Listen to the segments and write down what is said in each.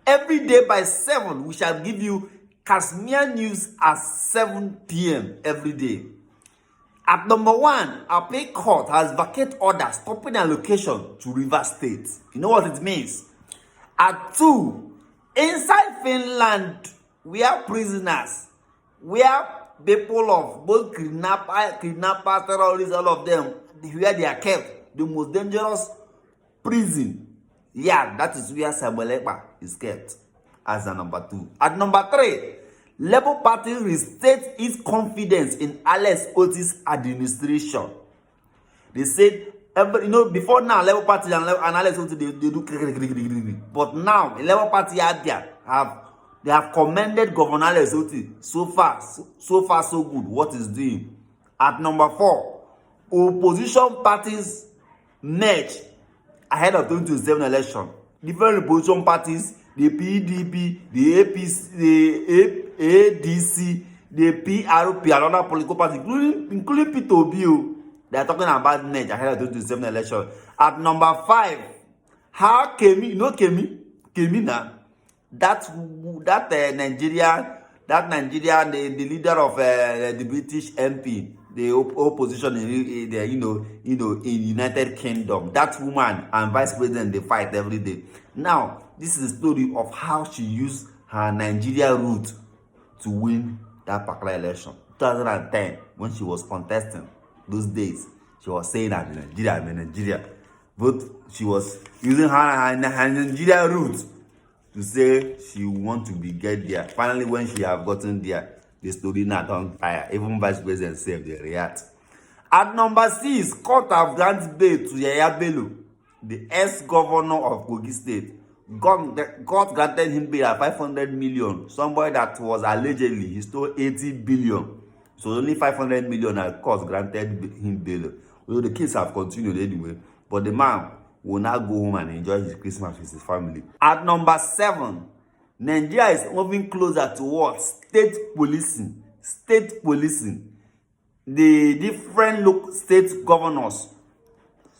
Every day by 7, we shall give you Kashmir news at 7 p.m. every day. At number 1, Appeal Court has vacated order stopping allocation to Rivers State. You know what it means? At 2, inside Finland, we have prisoners, we have people of both kidnappers, terrorists, all of them, where they are kept, the most dangerous prison. Yeah, that is where Samuel Ekpa is kept as a number 2. At number 3, Labour Party restates its confidence in Alex Otis' administration. They said, before now, Labour Party and Alex Otis, they do, but now, Labour Party they have commended Governor Alex Otis so far, so good, what he's doing. At number 4, opposition parties merge ahead of 2027 election. Different opposition parties, the PDP, the APC, the ADC, the PRP, and other political parties, including P2B, they are talking about merge ahead of 2027 election. At number 5, how Kemi, Kemi now, that Nigerian, the leader of the British MP, the opposition in the United Kingdom, that woman and vice president, they fight every day. Now, this is the story of how she used her Nigeria route to win that particular election. 2010, when she was contesting, those days, she was saying that I'm in Nigeria. But she was using her Nigeria route to say she want to get there. Finally, when she have gotten there, the story not on fire. Even vice president said they react. At number 6, court have granted bail to Yaya Bello, the ex-governor of Kogi State. God granted him bail at 500 million. Somebody that was allegedly he stole 80 billion. So only 500 million at court granted him bail. Well, the case have continued anyway. But the man will now go home and enjoy his Christmas with his family. At number 7, Nigeria is moving closer towards state policing. State policing. The different state governors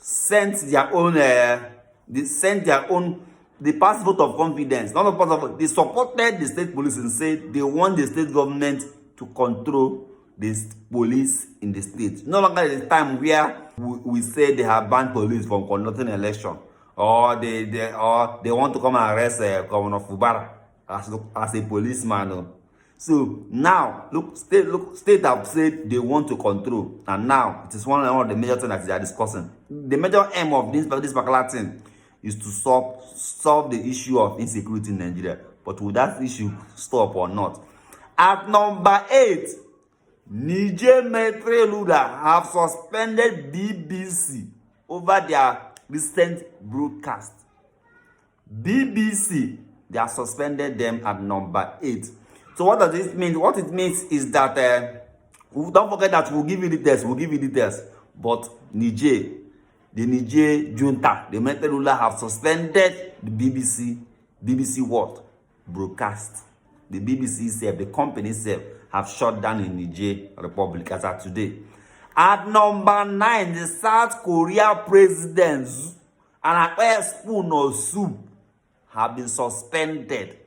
sent their own. They passed vote of confidence. Not a part of. They supported the state police and said they want the state government to control the police in the state. No longer is the time where we say they have banned police from conducting election, or they want to come and arrest Governor Fubara as a policeman. So now, state have said they want to control, and now it is one of the major things that they are discussing. The major aim of this particular thing is to solve the issue of insecurity in Nigeria. But will that issue stop or not? At number 8, Niger Maitre Luda have suspended BBC over their recent broadcast. BBC, they have suspended them at number 8. So what does this mean? What it means is that don't forget that we'll give you details. But the Niger junta, the Maitre Luda have suspended the BBC what? Broadcast. The BBC itself, the company itself, have shut down in Niger Republic as of today. At number 9, the South Korea president and a spoon of soup have been suspended.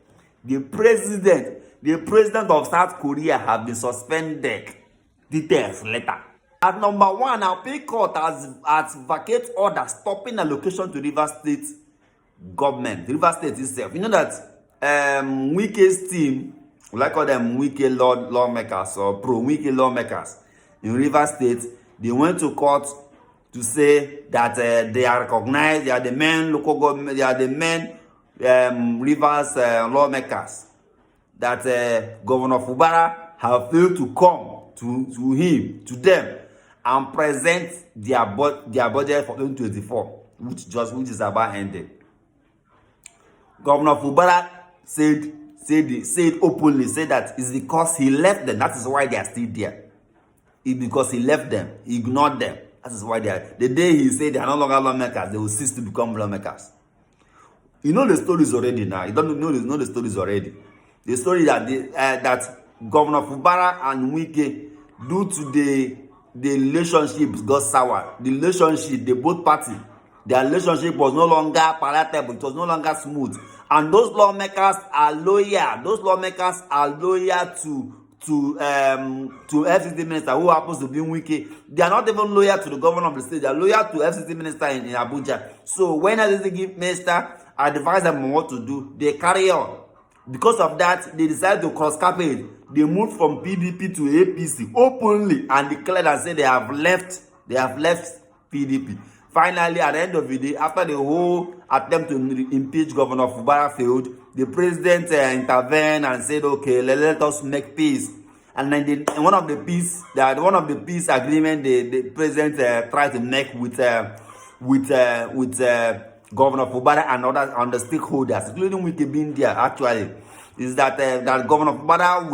The president of South Korea have been suspended. Details later. At number 1, our Appeal Court has vacated order stopping allocation to Rivers State government. Rivers State itself. You know that Wike's team, we like call them Wike lawmakers or pro-Wike lawmakers in Rivers State, they went to court to say that they are recognized, they are the main local government, they are the main Rivers lawmakers, that Governor Fubara have failed to come to them and present their budget for 2024, which is about ended. Governor Fubara said openly, that it's because he left them. That is why they are still there. It's because he left them, he ignored them. That is why they are. The day he said they are no longer lawmakers, they will cease to become lawmakers. You know the stories already now. You don't know the stories already. The story that that Governor Fubara and Wike, due to the relationships got sour. The relationship, the both parties, their relationship was no longer palatable. It was no longer smooth. And those lawmakers are loyal. Those lawmakers are loyal to FCT minister who happens to be Wike. They are not even loyal to the governor of the state. They are loyal to FCT minister in Abuja. So when FCT minister advise them on what to do, they carry on. Because of that, they decided to cross carpet. They moved from PDP to APC openly and declared and said they have left PDP. Finally, at the end of the day, after the whole attempt to impeach Governor Fubara failed, the president intervened and said, "Okay, let us make peace." And then one of the peace agreement the president tried to make with Governor Fubara and other on the stakeholders, including Wike being there, actually, is that that Governor Fubara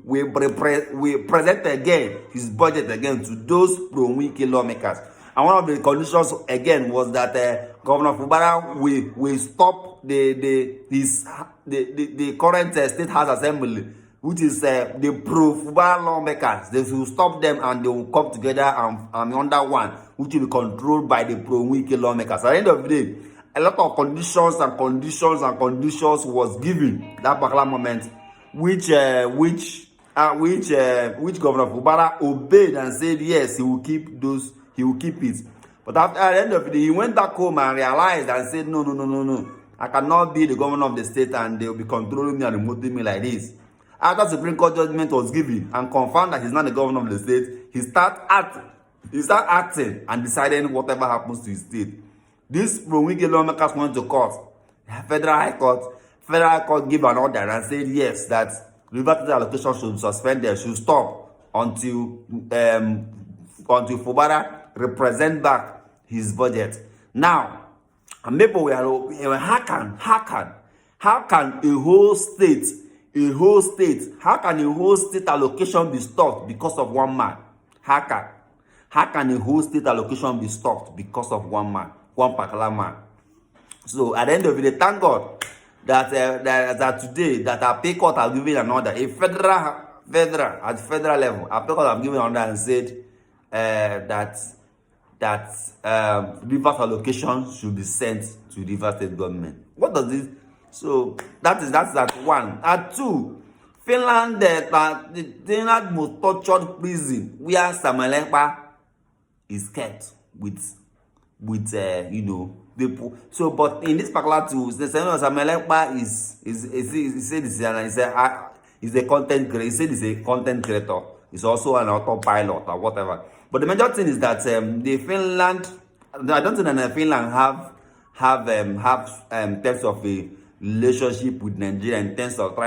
will present again his budget again to those pro-Wike lawmakers. And one of the conditions again was that Governor Fubara will stop the current State House Assembly, which is the pro-Fubara lawmakers. They will stop them and they will come together and under one, which will be controlled by the pro-Wike lawmakers. At the end of the day, a lot of conditions was given that particular moment, which Governor Fubara obeyed and said yes, he will keep it. But at the end of the day, he went back home and realized and said, no. I cannot be the governor of the state and they will be controlling me and remoting me like this. After Supreme Court judgment was given and confirmed that he's not the governor of the state, he start acting and deciding whatever happens to his state. This pro-Wike lawmakers went to court. Federal High Court gave an order and said yes, that Rivers State allocation should be suspended, should stop until Fubara represent back his budget. Now, and people were how can a whole state allocation be stopped because of one man? How can a whole state allocation be stopped because of one man, one particular man? So at the end of the day, thank God that today that our pay court have given an order, a federal level, our pay court have given an order and said that Rivers allocation should be sent to Rivers State government. What does this? So that's that one. And two, Finland, the most tortured prison where Samuel Ekpa is kept with people. So, but in this particular two, Samuel Ekpa is a content creator. He said he's a content creator. He's also an autopilot or whatever. But the major thing is that the Finland, I don't think that Finland have terms of a relationship with Nigeria in terms of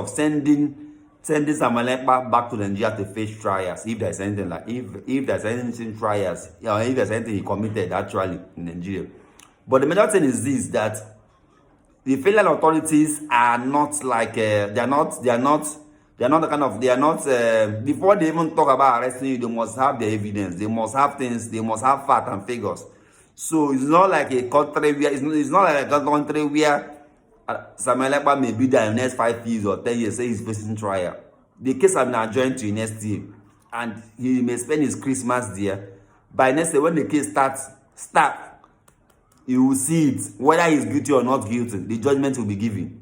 sending Samuel Ekpa back to Nigeria to face trials. If there's anything like if there's anything trials, if there's anything he committed actually in Nigeria. But the major thing is this, that the Finland authorities are not like they are not before they even talk about arresting you, they must have the evidence, they must have things, they must have facts and figures. So it's not like a country where Samuel Ekpa may be there in the next 5 years or 10 years, say he's facing trial. The case has been adjourned to next year, and he may spend his Christmas there. By next year, when the case starts, you will see it, whether he's guilty or not guilty. The judgment will be given.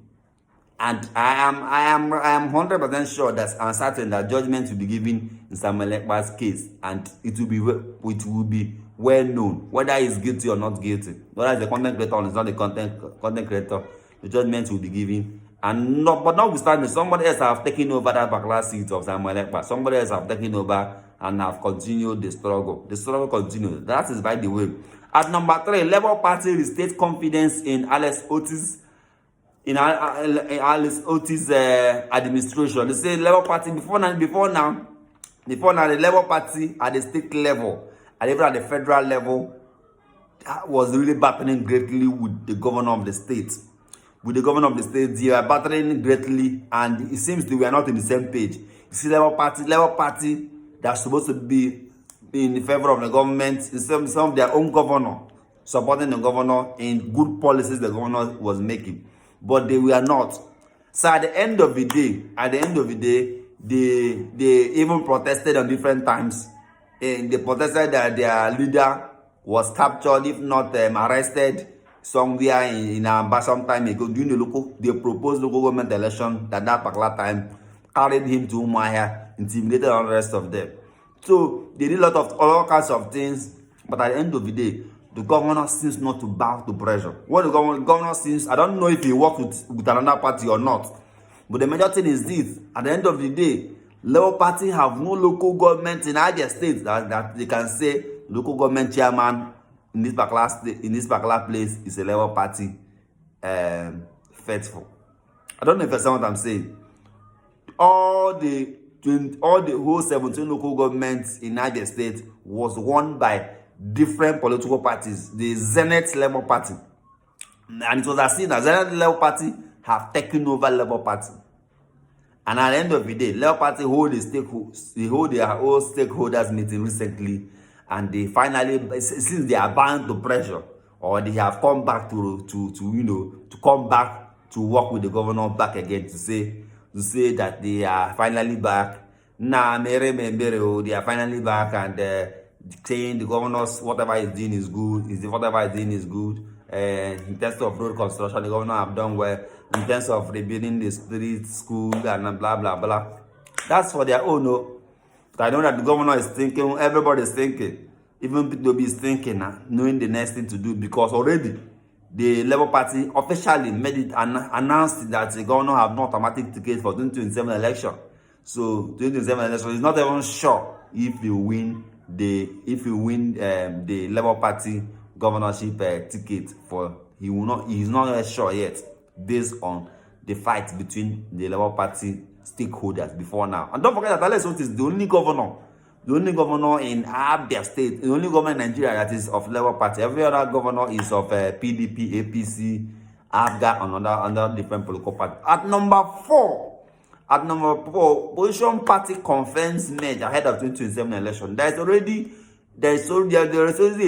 And I am 100% sure that I'm certain that judgment will be given in Samuel Ekpa's case, and it will be well known whether he's guilty or not guilty. Whether he's a content creator or he's not a content creator, the judgment will be given. And but notwithstanding, somebody else have taken over that particular seat of Samuel Ekpa. Somebody else have taken over and have continued the struggle. The struggle continues. That is by the way. At number 3, Labour Party restates confidence in Alex Otis. Administration. They say Labour Party before now, the Labour Party at the state level, and even at the federal level, was really battling greatly with the governor of the state. They were battling greatly, and it seems they were not on the same page. You see, Labour Party that's supposed to be in favor of the government, some of their own governor, supporting the governor in good policies the governor was making. But they were not. So at the end of the day, they even protested on different times. And they protested that their leader was captured, if not arrested. somewhere in Amba some time ago during the proposed local government election that particular time carried him to Umuahia, intimidated all the rest of them. So they did a lot of all kinds of things, but at the end of the day, the governor seems not to bow to pressure. What the governor seems, I don't know if he worked with another party or not, but the major thing is this: at the end of the day, Labour Party have no local government in Abia State that they can say local government chairman in this particular state, in this particular place is a Labour Party faithful. I don't know if you understand what I'm saying. All the whole 17 local governments in Abia State was won by different political parties. The Zenith Labour Party, and it was as seen as Zenith Labour Party have taken over Labour Party. And at the end of the day, Labour Party hold their whole stakeholders meeting recently, and they finally, since they are bound to pressure, or they have come back to come back to work with the governor back again to say that they are finally back. They are finally back, and saying the governor's whatever he's doing is good. Whatever he's doing is good. In terms of road construction, the governor have done well. In terms of rebuilding the street, school, and blah blah blah. That's for their own. No, I know that the governor is thinking. Everybody is thinking. Even P2B is thinking, knowing the next thing to do, because already the Labour Party officially made it announced that the governor have no automatic ticket for 2027 election. So 2027 election is not even sure if you win the Labour Party governorship ticket. He is not sure yet, based on the fight between the Labour Party stakeholders before now. And don't forget that Alex Otti is the only governor in Abia State, the only governor in Nigeria that is of Labour Party. Every other governor is of PDP, APC, ABGA, and under different political parties. At number four, opposition party confirms merge ahead of 2027 election. There is already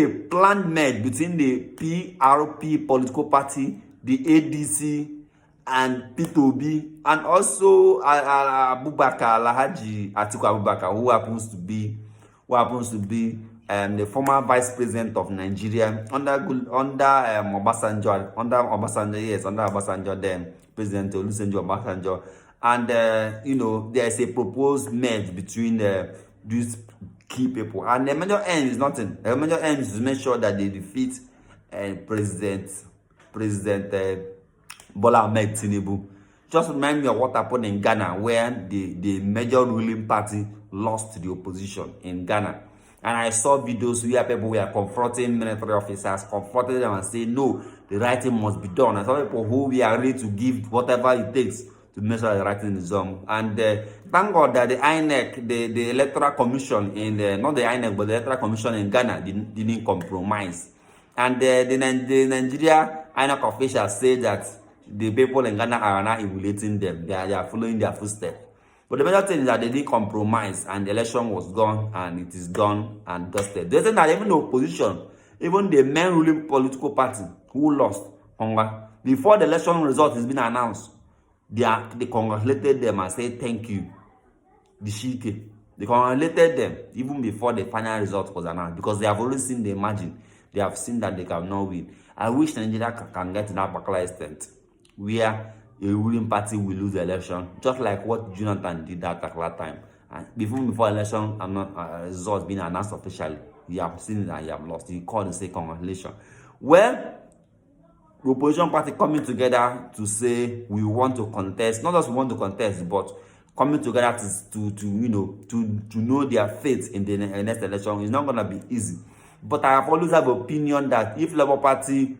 a planned merge between the PRP political party, the ADC, and P2B, and also Abubakar Alhaji Atiku Abubakar, who happens to be the former vice president of Nigeria under Obasanjo, then President Olusegun Obasanjo. And there is a proposed merge between these key people, and the major aim is nothing. The major aim is to make sure that they defeat President Bola Ahmed Tinubu. Just remind me of what happened in Ghana, where the major ruling party lost to the opposition in Ghana. And I saw videos where people were confronting military officers, confronting them and saying, no, the right thing must be done. I saw people who were ready to give whatever it takes to make sure the right thing is done. And thank God that the INEC, the Electoral Commission not the INEC, but the Electoral Commission in Ghana didn't compromise. And the Nigeria INEC officials say that the people in Ghana are now emulating them. They are following their footsteps. But the major thing is that they didn't compromise, and the election was gone, and it is done and dusted. They say that even the opposition, even the main ruling political party who lost, before the election result has been announced, they congratulated them and said thank you. The Shike. They congratulated them even before the final result was announced, because they have already seen the margin. They have seen that they cannot win. I wish Nigeria can get to that particular extent where a ruling party will lose the election, just like what Jonathan did that particular time. And before election results being announced officially, you have seen it and you have lost. You call and say congratulations. Well, the opposition party coming together to say we want to contest, not just we want to contest, but coming together to know their fate in the next election is not going to be easy. But I have always have opinion that if Labour Party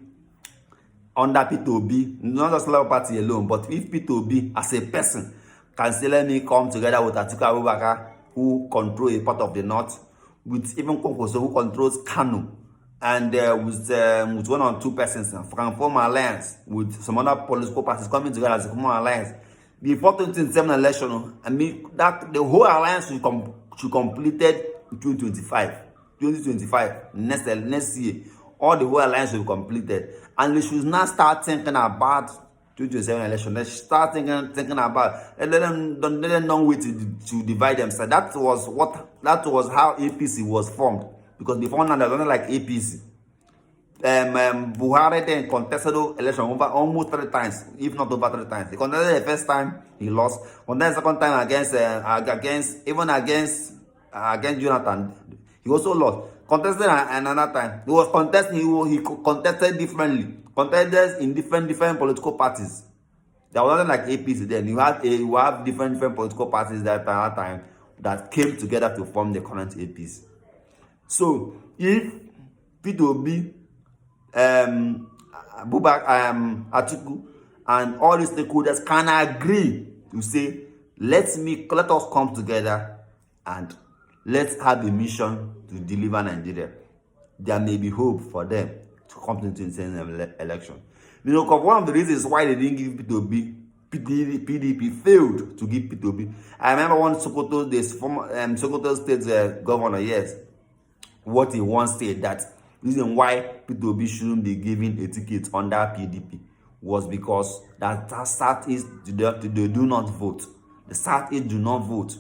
under P2B, not just Labour Party alone, but if P2B as a person can say, let me come together with Atiku Abubakar, who control a part of the north, with even Konkoso, who controls Kano, and with one or two persons can form an alliance with some other political parties coming together as a common alliance before 2027 election. I mean that the whole alliance should completed in 2025, next year. All the whole alliance will be completed, and we should now start thinking about 2027 election. Let's start thinking about. And let them know way to divide themselves. That was how APC was formed. Because before now, there was only like APC. Buhari then contested the election over almost 3 times, if not over 3 times. He contested the first time, he lost. Contested the second time against Jonathan, he also lost. Contested another time. He was contesting. He contested differently. Contested in different political parties. There wasn't like APC then. You have different political parties that time that came together to form the current APC. So if P2B, Atiku, and all the stakeholders can agree to say, let us come together and let's have a mission to deliver Nigeria, there may be hope for them to come to the election. You know, one of the reasons why they didn't give P2B, PDP failed to give P2B. I remember one Sokoto, this former Sokoto State governor, yes, what he once said, that reason why P2B shouldn't be given a ticket under PDP was because that Southeast they do not vote. The Southeast do not vote.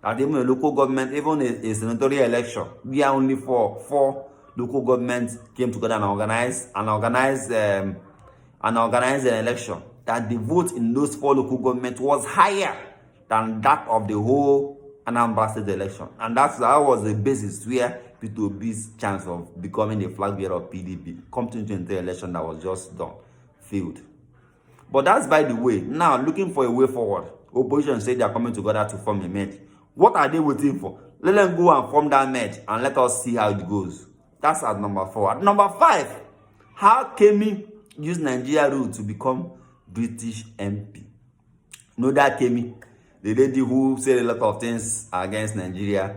That even a local government, even a senatorial election, we are only four local governments came together and organized an election. That the vote in those 4 local governments was higher than that of the whole Anambra State election, and that was the basis where P2B's chance of becoming the flag bearer of PDP come to the election that was just done failed. But that's by the way. Now looking for a way forward. Opposition say they are coming together to form a merge. What are they waiting for? Let them go and form that merge and let us see how it goes. That's at number 4. At number 5, how Kemi use Nigeria rule to become British MP. Know that Kemi, the lady who said a lot of things against Nigeria,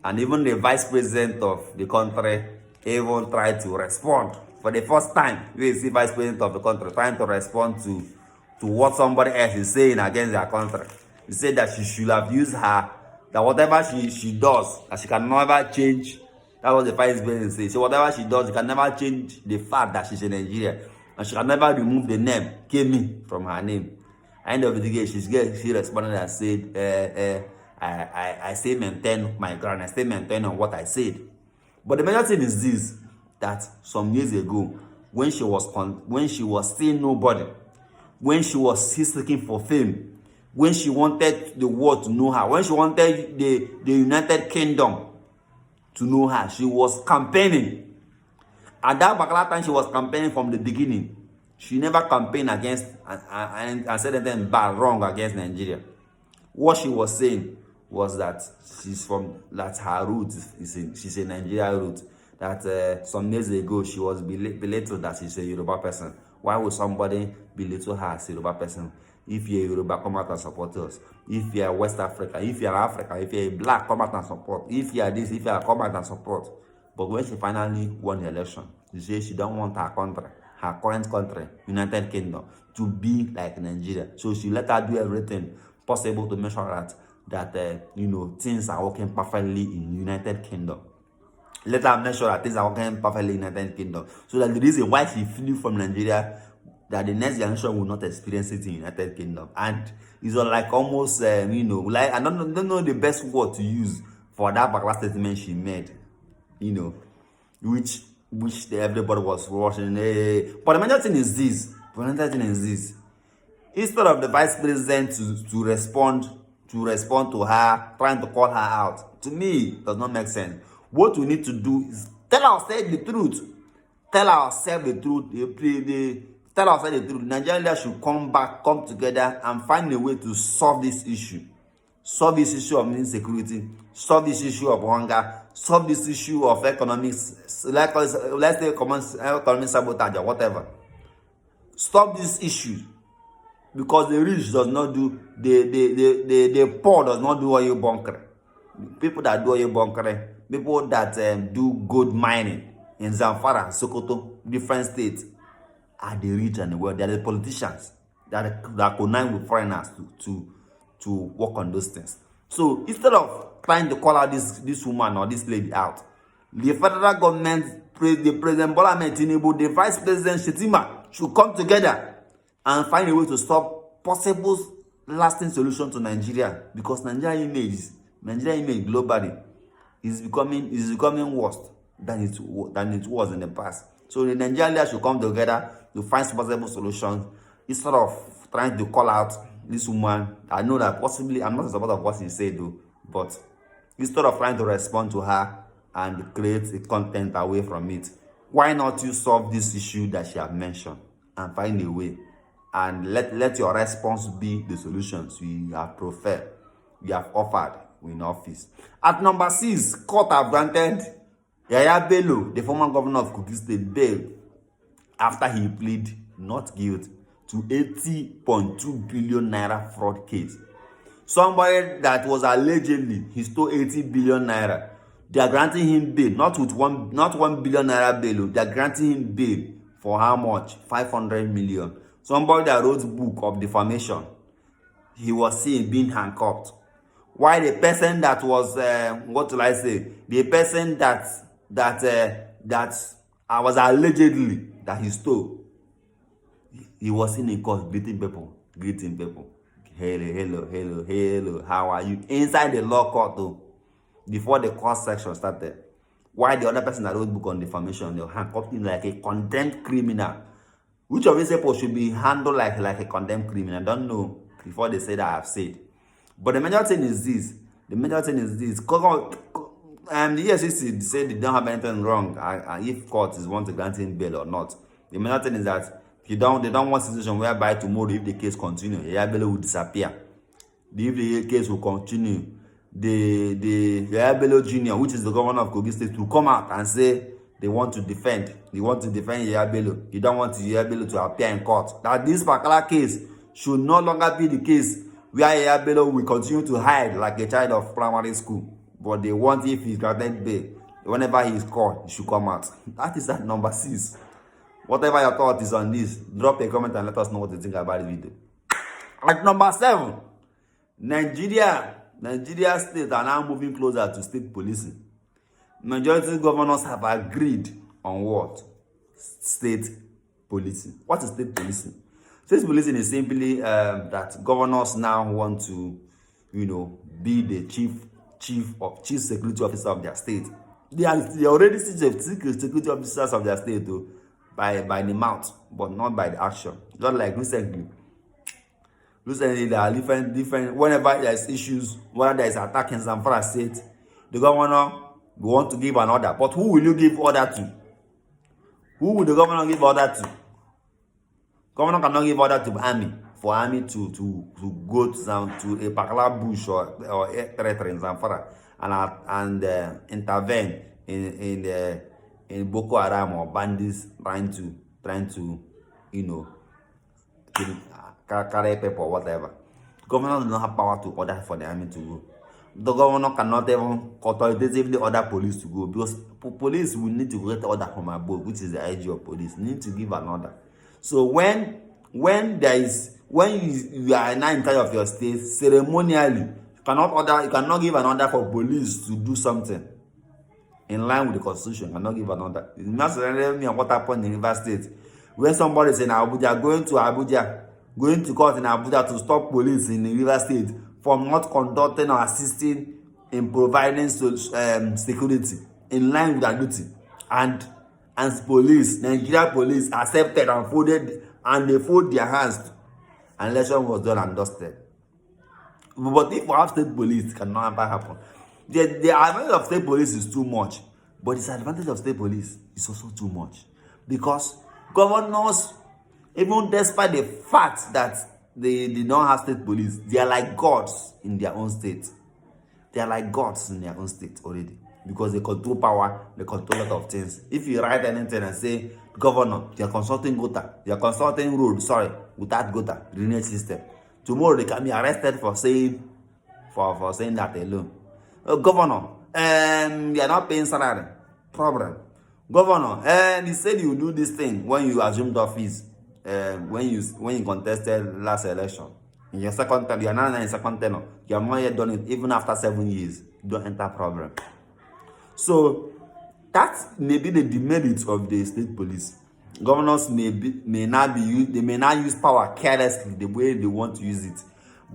and even the vice president of the country even tried to respond. For the first time, we see vice president of the country trying to respond to what somebody else is saying against their country. He said that she should have used that whatever she does, that she can never change. That was the vice president say. So whatever she does, she can never change the fact that she's in Nigeria. And she can never remove the name Kemi from her name. At the end of the day, she responded and said, I still maintain my ground. I still maintain on what I said. But the major thing is this, that some years ago, when she was still nobody, when she was still seeking for fame, when she wanted the world to know her, when she wanted the United Kingdom to know her, she was campaigning. At that particular time, she was campaigning from the beginning. She never campaigned against and said anything bad, wrong against Nigeria. What she was saying was that her root she's a Nigeria root. That some days ago she was belittled that she's a Yoruba person. Why would somebody belittle her as a Yoruba person? If you're a Yoruba, come out and support us. If you're West Africa, if you're Africa, if you're a black, come out and support. If you're this, if you're come out and support. But when she finally won the election, she said she don't want her country, her current country, United Kingdom, to be like Nigeria. So she let her do everything possible to make sure that things are working perfectly in United Kingdom. Let her make sure that things are working perfectly in United Kingdom. So that the reason why she flew from Nigeria, that the next generation will not experience it in United Kingdom. And it's like almost, like I don't know the best word to use for that particular statement she made, which everybody was watching. But the major thing is this. Instead of the vice president to respond to her, trying to call her out, to me, it does not make sense. What we need to do is tell ourselves the truth. Tell ourselves the truth. Tell ourselves the truth. Nigeria should come together and find a way to solve this issue. Solve this issue of insecurity. Solve this issue of hunger. Solve this issue of economics. Let's say economic sabotage or whatever. Stop this issue. Because the rich does not do, the poor does not do oil bunkering. People that do oil bunkering, people that do gold mining in Zamfara, Sokoto, different states, are the rich and the wealthy. They are the politicians that connive with foreigners to work on those things. So instead of trying to call out this woman or this lady out, the federal government, the President Bola Ahmed Tinubu, the Vice President Shetima should come together and find a way to stop possible lasting solution to Nigeria, because Nigeria image globally is becoming worse than it was in the past. So the Nigerian leaders should come together to find possible solutions instead of trying to call out this woman. I know that possibly, I'm not a supporter of what she said though, but instead of trying to respond to her and create a content away from it, why not you solve this issue that she have mentioned and find a way and let your response be the solutions you have preferred, you have offered in office. At number 6, court have granted Yahaya Bello, the former governor of Kogi State, bail after he pleaded not guilty to 80.2 billion naira fraud case. Somebody that was allegedly he stole 80 billion naira. They are granting him bail, not 1 billion naira bail. They are granting him bail for how much? 500 million. Somebody that wrote book of defamation, he was seen being handcuffed. Why the person that was what will I say? The person that I was allegedly that he stole, he was in a court greeting people. Hello, how are you? Inside the law court though, before the court section started. Why the other person that wrote book on defamation, they handcuffed him like a condemned criminal. Which of these people should be handled like a condemned criminal? I don't know before they say that I have said. But the major thing is this. The EFCC said they don't have anything wrong if court is want to grant him bail or not. The major thing is that they don't want a situation whereby tomorrow, if the case continues, Yahaya Bello will disappear. If the case will continue, the Yahaya Bello Jr., which is the governor of Kogi State, will come out and say they want to defend. They want to defend Yahaya Bello. They don't want Yahaya Bello to appear in court. That this particular case should no longer be the case where Yahaya Bello will continue to hide like a child of primary school. But they want, if he's granted bail, whenever he is called, he should come out. That is at number 6. Whatever your thought is on this, drop a comment and let us know what you think about the video. At number 7, Nigeria states are now moving closer to state policing. Majority governors have agreed on what? State policing. What is state policing? State policing is simply that governors now want to, be the chief security officer of their state. They are already security officers of their state though, by the mouth, but not by the action. Just like recently there are different whenever there is issues, whether there is attack in Zamfara state, the governor will want to give an order. But who will you give order to? Who will the governor give order to? Governor cannot give order to army for army to go to a particular bush or territory in Zamfara and intervene in Boko Haram or bandits trying to carry people or whatever. The governor does not have power to order for the army to go. The governor cannot even authoritatively order police to go, because police will need to get order from above, which is the IG of police. Need to give an order. So when you are now in charge of your state, ceremonially, you cannot give an order for police to do something in line with the constitution. You cannot give an order. It must me what happened in River State. When somebody is in Abuja, going to court in Abuja to stop police in River State from not conducting or assisting in providing security in line with their duty. And police, Nigeria police, accepted and folded, and they fold their hands, and election was done and dusted. But if we have state police, it cannot ever happen. The advantage of state police is too much, but the disadvantage of state police is also too much, because governors, even despite the fact that they don't have state police, they are like gods in their own state. They are like gods in their own state already, because they control power, they control a lot of things. If you write anything and say, governor, they are consulting GOTA, they are consulting road, without GOTA, drainage system. Tomorrow they can be arrested for saying that alone. Governor, you are not paying salary. Problem. Governor, you said you do this thing when you assumed office, when you contested last election. In your second term, you are now in second term. You have not yet done it, even after 7 years. You don't enter problem. So that may be the demerit of the state police. Governors may not use power carelessly the way they want to use it.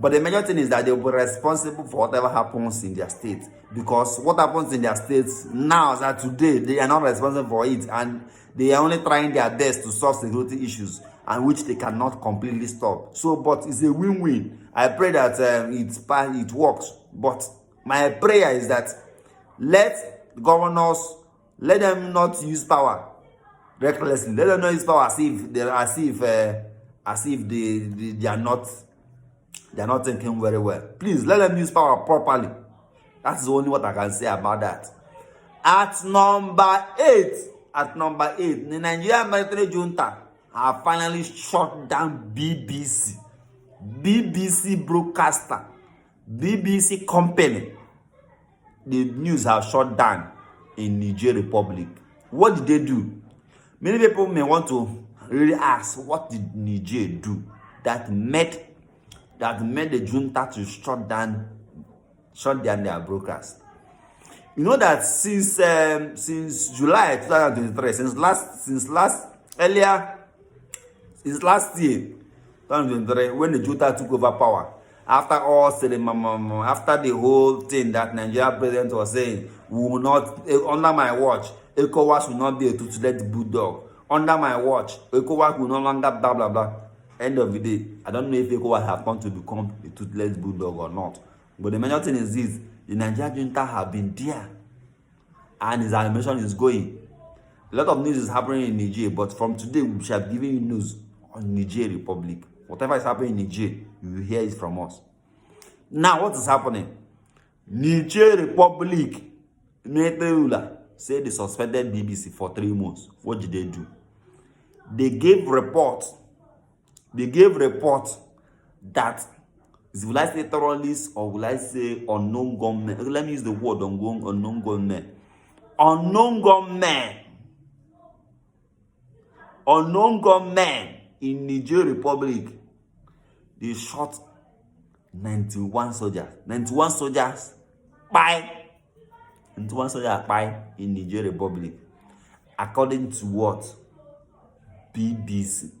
But the major thing is that they'll be responsible for whatever happens in their state. Because what happens in their states now, is that today, they are not responsible for it. And they are only trying their best to solve security issues, and which they cannot completely stop. So, but it's a win-win. I pray that it works. But my prayer is that let governors, let them not use power recklessly. Let them not use power as if they are not thinking very well. Please let them use power properly. That's only what I can say about that. At number 8, the Nigerian military junta have finally shut down BBC broadcaster, BBC company. The news have shut down in Niger Republic. What did they do? Many people may want to really ask, what did Niger do that made the junta to shut down their broadcast? You know that since July 2023, since last year 2023, when the junta took over power, after the whole thing that Nigeria president was saying, we will not, under my watch, ECOWAS will not be a two-legged bulldog. Under my watch, ECOWAS will no longer blah blah blah. End of the day, I don't know if ECOWAS have come to become a toothless bulldog or not. But the major thing is this: the Nigerian junta have been there, and his animation is going. A lot of news is happening in Niger, but from today we shall be giving you news on Niger Republic. Whatever is happening in Niger, you will hear it from us. Now, what is happening? Niger Republic, Neteula said they suspended BBC for 3 months. What did they do? They gave reports that, will I say terrorists or will I say unknown gunmen? Let me use the word unknown gunmen. Unknown gunmen in Niger Republic, they shot 91 soldiers. 91 soldiers in Niger Republic. According to what? BBC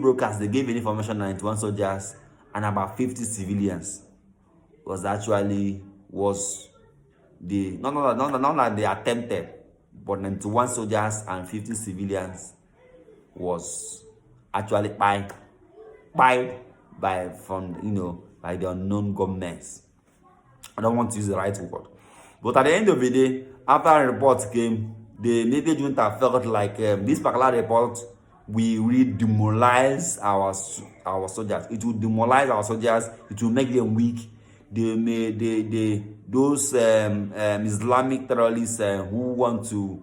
broadcast, they gave information 91 soldiers and about 50 civilians not that they attempted, but 91 soldiers and 50 civilians was actually by the unknown governments. I don't want to use the right word, but at the end of the day, after a report came, the military junta felt like this particular report will really demoralize our soldiers. It will demoralize our soldiers. It will make them weak. Those Islamic terrorists who want to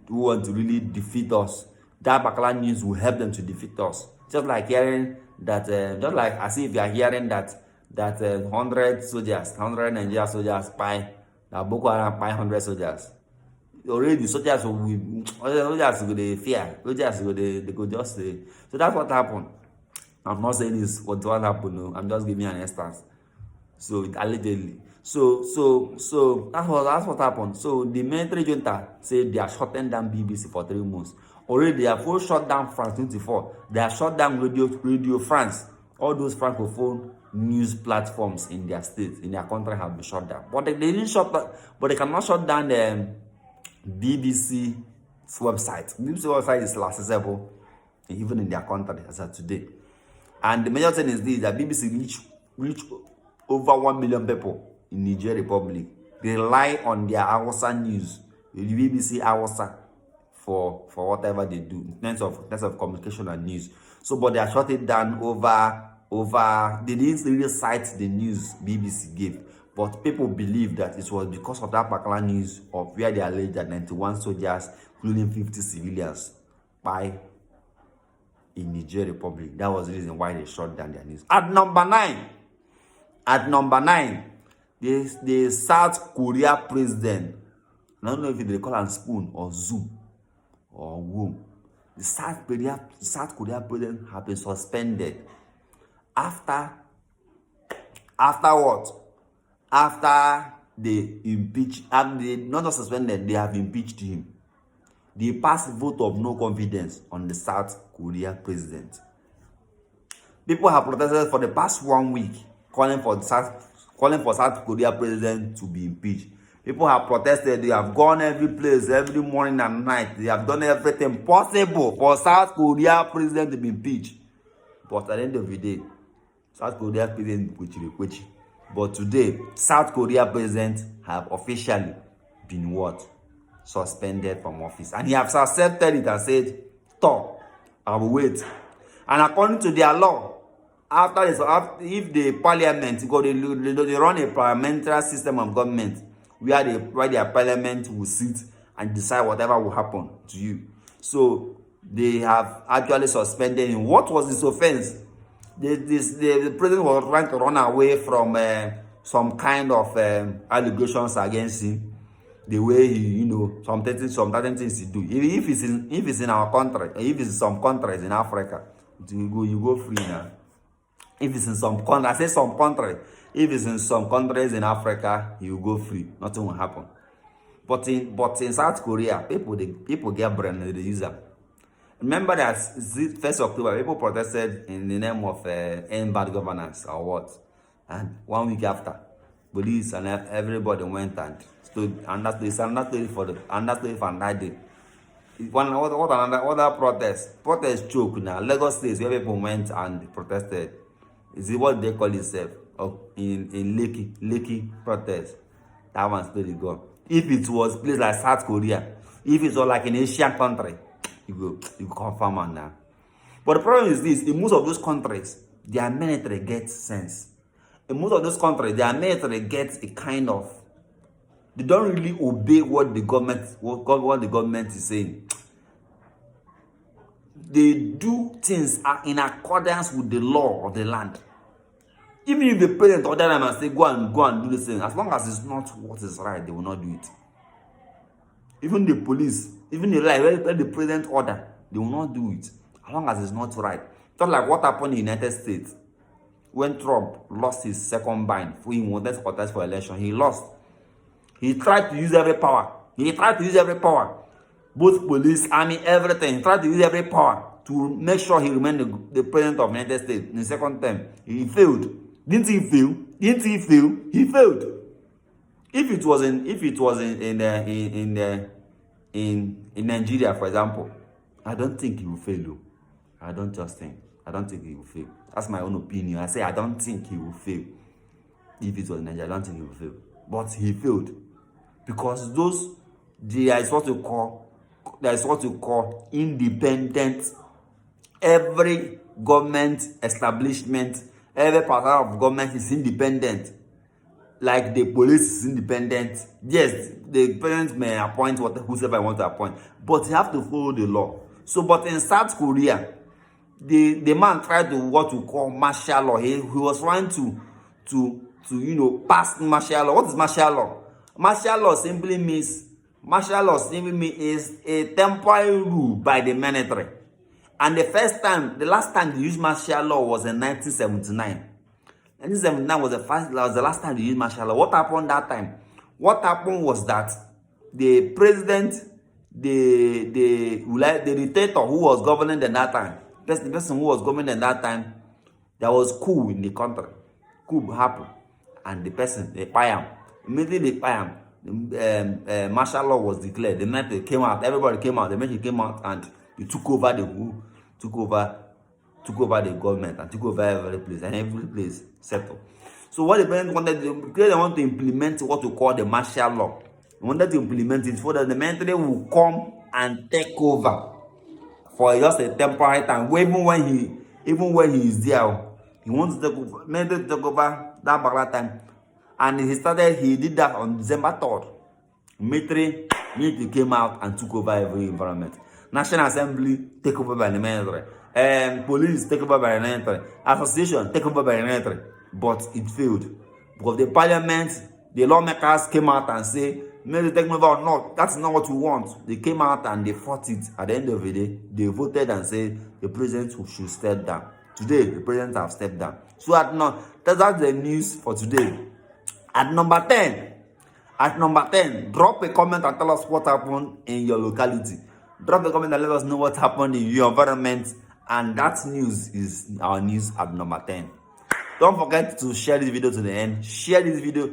really defeat us, that particular news will help them to defeat us. Just like hearing that, just like as if you are hearing that 100 Nigerian soldiers spy, that Boko Haram spy 100 soldiers. Already soldiers will fear. Soldiers will just say. So that's what happened. I'm not saying this what happened. No, I'm just giving an instance. So allegedly. So that's what happened. So the military junta said they are shutting down BBC for 3 months. Already they have also shut down France 24. They have shut down Radio France. All those francophone news platforms in their states, in their country, have been shut down. But they didn't shut down. But they cannot shut down the BBC's website. BBC website is still accessible, even in their country as of today. And the major thing is this: that BBC reach over 1 million people in Niger Republic. They rely on their Hausa news, the BBC Hausa, for whatever they do in terms of communication and news. So, but they are shutting down over. They didn't really cite the news BBC gave, but people believe that it was because of that particular news of where they alleged that 91 soldiers, including 50 civilians, died in Niger Republic. That was the reason why they shut down their news. At number 9, the South Korea president, I don't know if they call him Spoon or Zoom or Womb. The South Korea president has been suspended after what? After they impeach, and they not just suspended, they have impeached him. They passed vote of no confidence on the South Korea president. People have protested for the past 1 week calling for South Korea president to be impeached. People have protested. They have gone every place, every morning and night. They have done everything possible for South Korea president to be impeached. But at the end of the day, South Korea president Kwechi. But today, South Korea president have officially been what? Suspended from office. And he has accepted it and said, stop, I will wait. And according to their law, if the parliament, because they run a parliamentary system of government, where their parliament will sit and decide whatever will happen to you. So they have actually suspended him. What was his offense? The president was trying to run away from some kind of allegations against him. The way he, some certain things he do. If it's in our country, if it's in some countries in Africa, you go free now. If it's in some country, I say some country. If it's in some countries in Africa, you go free. Nothing will happen. But in South Korea, people get brain and they use them. Remember that 1st October, people protested in the name of end bad governance or what? And 1 week after, police and everybody went and stood. And that's another story for another day. Other protest choke now. Lagos State, where people went and protested. Is it what they call itself? In Lekki protest. That one story gone. If it was place like South Korea, if it was like an Asian country, you confirm on now. But the problem is this: in most of those countries, their military gets sense. In most of those countries, their military gets a kind of, they don't really obey what the government is saying. They do things in accordance with the law of the land. Even if the president order them and say go and do this thing, as long as it's not what is right, they will not do it. Even the police, even the where the president order, they will not do it as long as it's not right. Just like what happened in the United States when Trump lost his second bind. He wanted to contest for election. He lost. He tried to use every power. Both police, army, everything. He tried to use every power to make sure he remained the president of the United States in the second term. He failed. Didn't he fail? He failed. If it was in Nigeria, for example, I don't think he will fail. I don't think he will fail. That's my own opinion. I say I don't think he will fail. If it was in Nigeria, I don't think he will fail. But he failed because there is what you call independent. Every government establishment, every part of government is independent. Like the police is independent. Yes, the president may appoint whoever want to appoint, but you have to follow the law. So, but in South Korea, the man tried to what we call martial law. He was trying to pass martial law. What is martial law? Martial law simply means is a temporary rule by the military. And the last time they used martial law was in 1979. 1979 was the last time they used martial law. What happened that time? What happened was that the president, the dictator who was governing at that time, the person who was governing at that time, there was coup in the country. Coup happened, and the person, they fire him. Immediately they fire him. Martial law was declared. The night they came out, everybody came out. The military came out and they took over the government and took over every place, and every place settled. So what the president wanted, they want to implement what we call the martial law. They wanted to implement it so that the military will come and take over for just a temporary time. Even when he is there, he wants to take over. Military take over that particular time, and he did that on December 3rd. Military came out and took over every environment. National Assembly take over by the military. Police take over by the military. Association take over by the military. But it failed. Because the parliament, the lawmakers came out and say, military take over. No, that's not what we want. They came out and they fought it. At the end of the day, they voted and said the president should step down. Today, the president have stepped down. So that's the news for today. At number 10, drop a comment and tell us what happened in your locality. Drop a comment and let us know what happened in your environment. And that news is our news at number 10. Don't forget to share this video to the end. Share this video,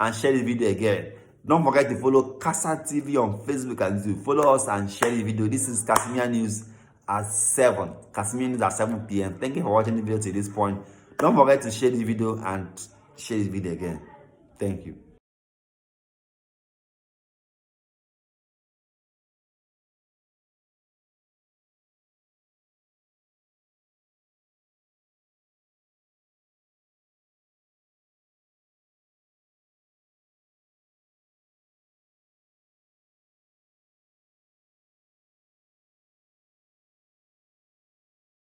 and share this video again. Don't forget to follow Kasa TV on Facebook and YouTube. Follow us and share this video. This is Casimir News at 7. Casimir News at 7 p.m. Thank you for watching the video to this point. Don't forget to share this video and share this video again. Thank you.